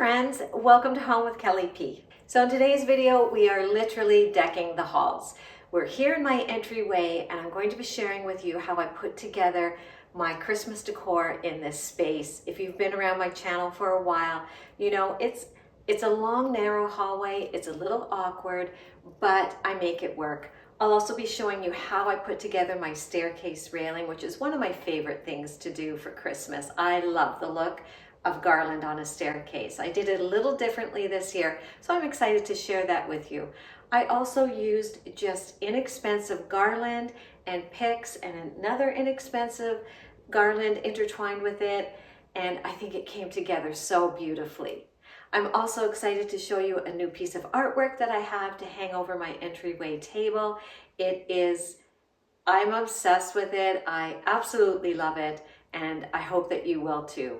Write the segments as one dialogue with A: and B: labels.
A: friends, welcome to Home with Kelly P. So in today's video, we are literally decking the halls. We're here in my entryway and I'm going to be sharing with you how I put together my Christmas decor in this space. If you've been around my channel for a while, you know it's a long, narrow hallway. It's a little awkward, but I make it work. I'll also be showing you how I put together my staircase railing, which is one of my favorite things to do for Christmas. I love the look of garland on a staircase. I did it a little differently this year, so I'm excited to share that with you. I also used just inexpensive garland and picks and another inexpensive garland intertwined with it, and I think it came together so beautifully. I'm also excited to show you a new piece of artwork that I have to hang over my entryway table. I'm obsessed with it. I absolutely love it, and I hope that you will too.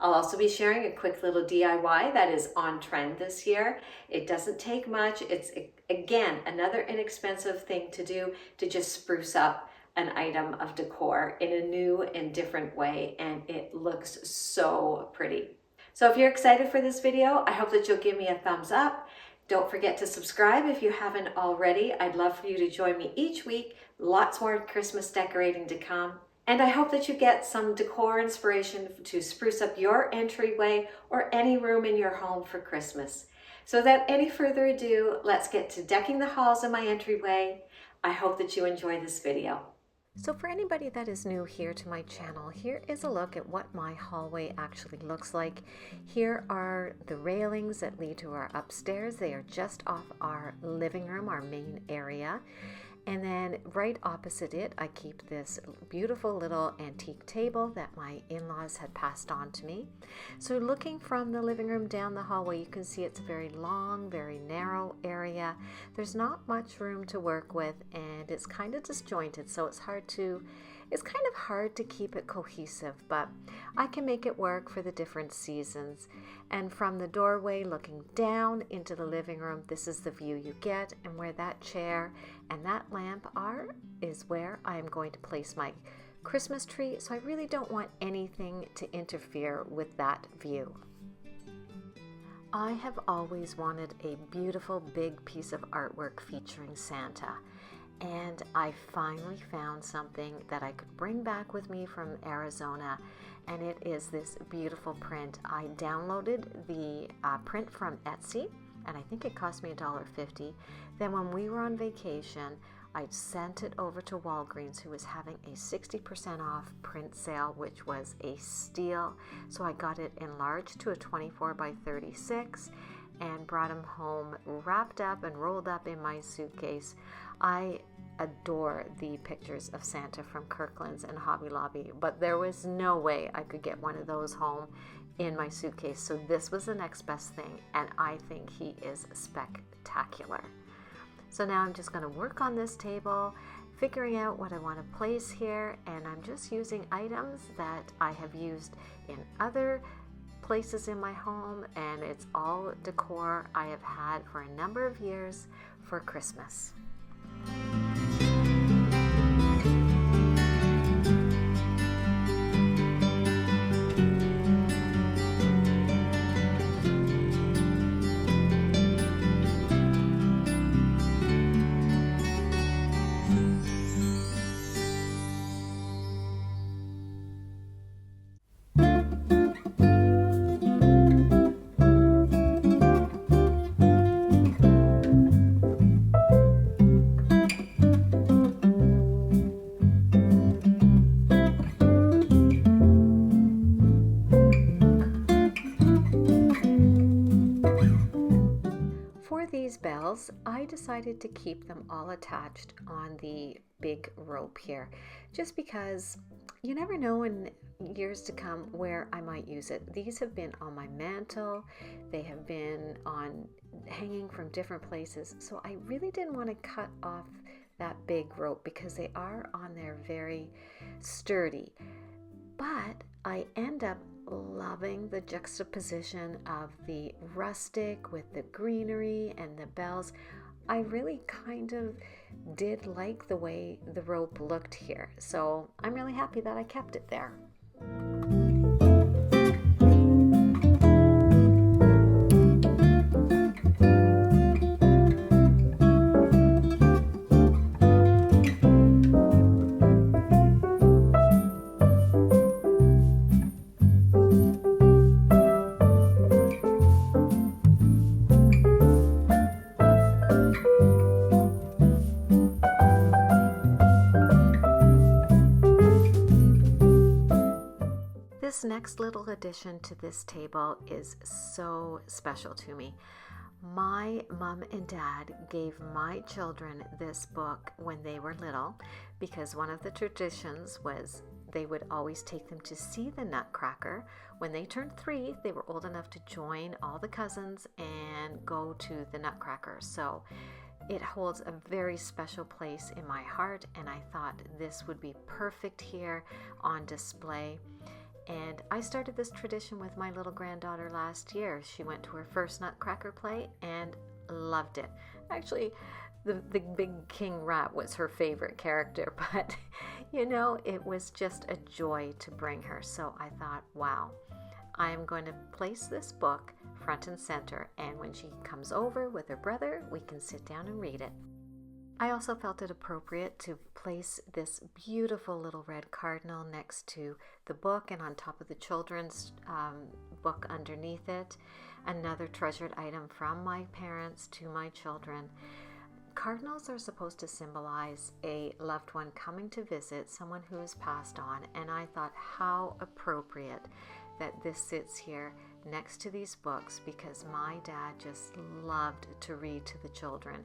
A: I'll also be sharing a quick little DIY that is on trend this year. It doesn't take much. It's, again, another inexpensive thing to do to just spruce up an item of decor in a new and different way, and it looks so pretty. So if you're excited for this video, I hope that you'll give me a thumbs up. Don't forget to subscribe if you haven't already. I'd love for you to join me each week. Lots more Christmas decorating to come. And I hope that you get some decor inspiration to spruce up your entryway or any room in your home for Christmas. So without any further ado, let's get to decking the halls in my entryway. I hope that you enjoy this video. So for anybody that is new here to my channel, here is a look at what my hallway actually looks like. Here are the railings that lead to our upstairs. They are just off our living room, our main area. And then right opposite it, I keep this beautiful little antique table that my in-laws had passed on to me. So looking from the living room down the hallway, you can see it's a very long, very narrow area. There's not much room to work with, and it's kind of disjointed, so it's kind of hard to keep it cohesive, but I can make it work for the different seasons. And from the doorway looking down into the living room, this is the view you get, and where that chair and that lamp are is where I am going to place my Christmas tree, so I really don't want anything to interfere with that view. I have always wanted a beautiful big piece of artwork featuring Santa, and I finally found something that I could bring back with me from Arizona, and it is this beautiful print. I downloaded the print from Etsy, and I think it cost me $1.50. Then when we were on vacation, I sent it over to Walgreens, who was having a 60% off print sale, which was a steal. So I got it enlarged to a 24 by 36 and brought them home wrapped up and rolled up in my suitcase. I adore the pictures of Santa from Kirkland's and Hobby Lobby, but there was no way I could get one of those home in my suitcase. So this was the next best thing, and I think he is spectacular. So now I'm just going to work on this table, figuring out what I want to place here, and I'm just using items that I have used in other places in my home, and it's all decor I have had for a number of years for Christmas. Bells, I decided to keep them all attached on the big rope here, just because you never know in years to come where I might use it. These have been on my mantle, they have been on hanging from different places, so I really didn't want to cut off that big rope because they are on there very sturdy. But I end up loving the juxtaposition of the rustic with the greenery and the bells. I really kind of did like the way the rope looked here, so I'm really happy that I kept it there. This next little addition to this table is so special to me. My mom and dad gave my children this book when they were little because one of the traditions was they would always take them to see the Nutcracker. When they turned 3, they were old enough to join all the cousins and go to the Nutcracker. So it holds a very special place in my heart, and I thought this would be perfect here on display. And I started this tradition with my little granddaughter last year. She went to her first Nutcracker play and loved it. Actually, the big King Rat was her favorite character, but it was just a joy to bring her. So I thought, wow, I am going to place this book front and center, and when she comes over with her brother, we can sit down and read it. I also felt it appropriate to place this beautiful little red cardinal next to the book and on top of the children's book underneath it. Another treasured item from my parents to my children. Cardinals are supposed to symbolize a loved one coming to visit, someone who has passed on, and I thought how appropriate that this sits here next to these books because my dad just loved to read to the children.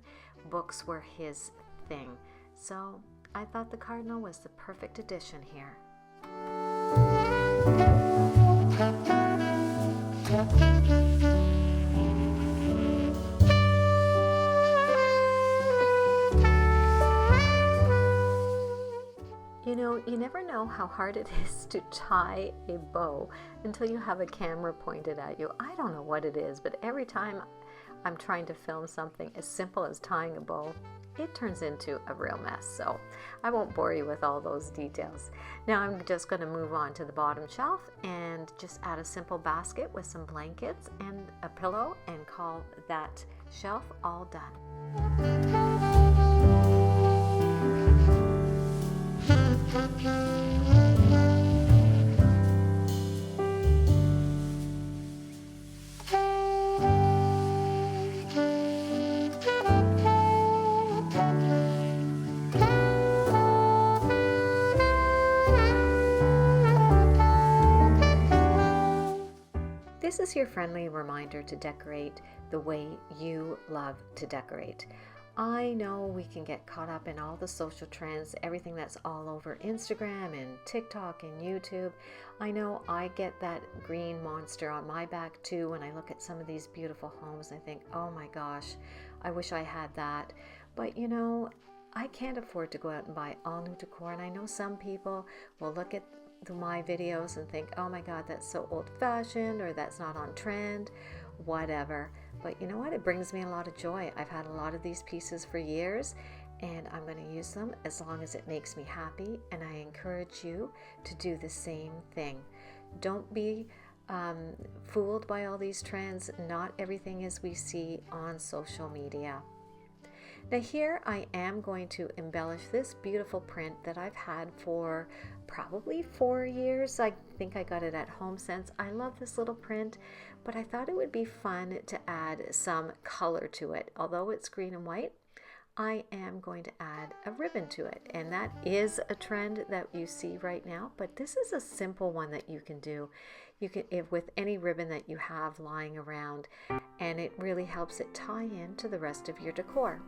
A: Books were his thing. So I thought the cardinal was the perfect addition here. You never know how hard it is to tie a bow until you have a camera pointed at you. I don't know what it is, but every time I'm trying to film something as simple as tying a bow, it turns into a real mess. So I won't bore you with all those details. Now I'm just going to move on to the bottom shelf and just add a simple basket with some blankets and a pillow and call that shelf all done. This is your friendly reminder to decorate the way you love to decorate. I know we can get caught up in all the social trends, everything that's all over Instagram and TikTok and YouTube. I know I get that green monster on my back too when I look at some of these beautiful homes. I think, oh my gosh, I wish I had that. But I can't afford to go out and buy all new decor, and I know some people will look at my videos and think, oh my god, that's so old-fashioned, or that's not on trend, whatever. But you know what, it brings me a lot of joy. I've had a lot of these pieces for years, and I'm going to use them as long as it makes me happy, and I encourage you to do the same thing. Don't be fooled by all these trends. Not everything is we see on social media. Now here I am going to embellish this beautiful print that I've had for probably 4 years. I think I got it at HomeSense. I love this little print, but I thought it would be fun to add some color to it. Although it's green and white, I am going to add a ribbon to it, and that is a trend that you see right now, but this is a simple one that you can do. You can, with any ribbon that you have lying around, and it really helps it tie in to the rest of your decor.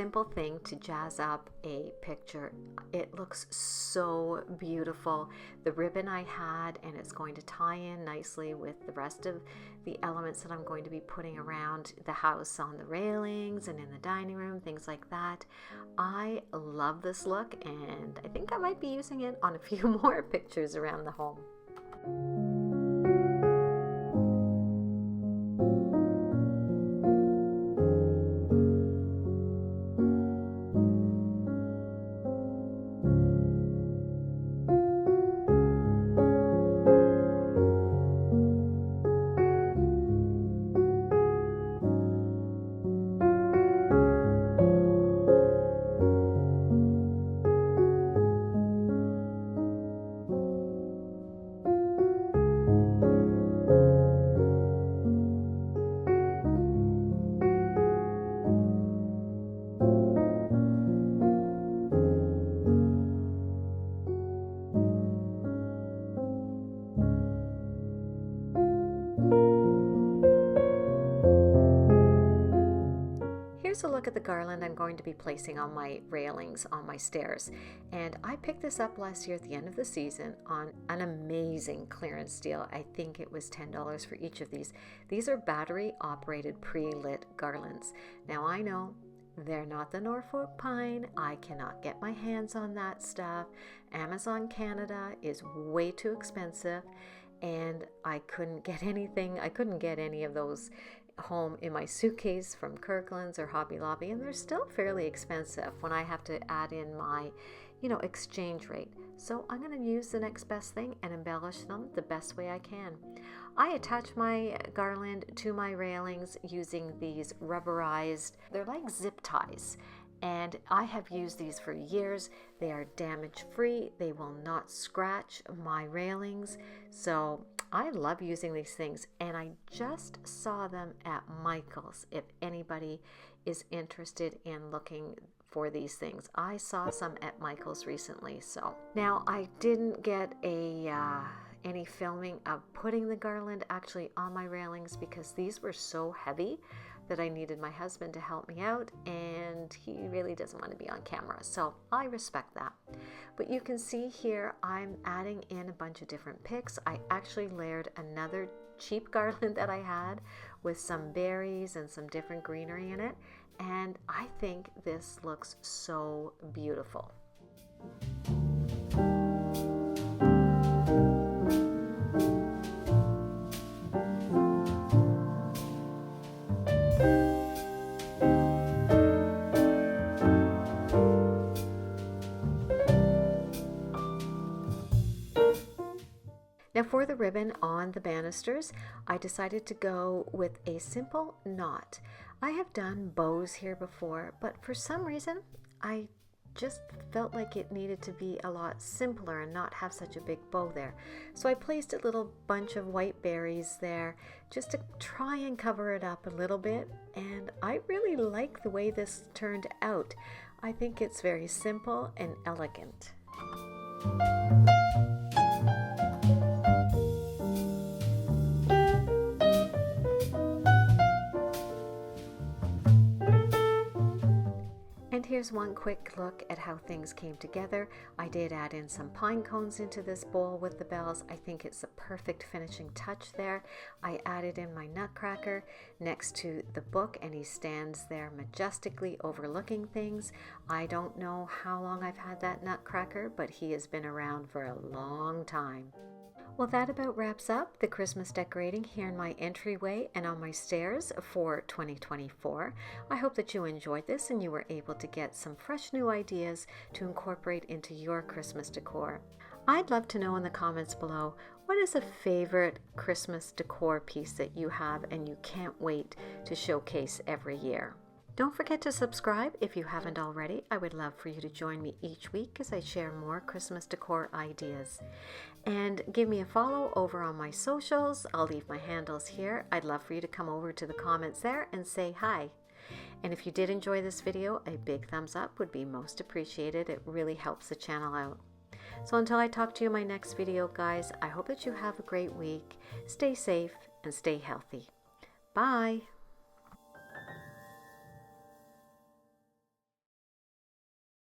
A: simple thing to jazz up a picture. It looks so beautiful. The ribbon I had, and it's going to tie in nicely with the rest of the elements that I'm going to be putting around the house, on the railings and in the dining room, things like that. I love this look, and I think I might be using it on a few more pictures around the home. Here's a look at the garland I'm going to be placing on my railings on my stairs. And I picked this up last year at the end of the season on an amazing clearance deal. I think it was $10 for each of these. These are battery operated pre-lit garlands. Now I know they're not the Norfolk pine. I cannot get my hands on that stuff. Amazon Canada is way too expensive, and I couldn't get anything. I couldn't get any of those home in my suitcase from Kirkland's or Hobby Lobby, and they're still fairly expensive when I have to add in my, exchange rate. So I'm going to use the next best thing and embellish them the best way I can. I attach my garland to my railings using these rubberized, they're like zip ties. And I have used these for years. They are damage free. They will not scratch my railings. So I love using these things, and I just saw them at Michael's. If anybody is interested in looking for these things, I saw some at Michael's recently. So now I didn't get any filming of putting the garland actually on my railings because these were so heavy that I needed my husband to help me out, and he really doesn't want to be on camera, so I respect that. But you can see here I'm adding in a bunch of different picks. I actually layered another cheap garland that I had with some berries and some different greenery in it, and I think this looks so beautiful. Now for the ribbon on the banisters, I decided to go with a simple knot. I have done bows here before, but for some reason, I just felt like it needed to be a lot simpler and not have such a big bow there. So I placed a little bunch of white berries there just to try and cover it up a little bit, and I really like the way this turned out. I think it's very simple and elegant. And here's one quick look at how things came together. I did add in some pine cones into this bowl with the bells. I think it's a perfect finishing touch there. I added in my nutcracker next to the book, and he stands there majestically overlooking things. I don't know how long I've had that nutcracker, but he has been around for a long time. Well, that about wraps up the Christmas decorating here in my entryway and on my stairs for 2024. I hope that you enjoyed this and you were able to get some fresh new ideas to incorporate into your Christmas decor. I'd love to know in the comments below, what is a favorite Christmas decor piece that you have and you can't wait to showcase every year? Don't forget to subscribe if you haven't already. I would love for you to join me each week as I share more Christmas decor ideas. And give me a follow over on my socials. I'll leave my handles here. I'd love for you to come over to the comments there and say hi. And if you did enjoy this video, a big thumbs up would be most appreciated. It really helps the channel out. So until I talk to you in my next video, guys, I hope that you have a great week. Stay safe and stay healthy. Bye.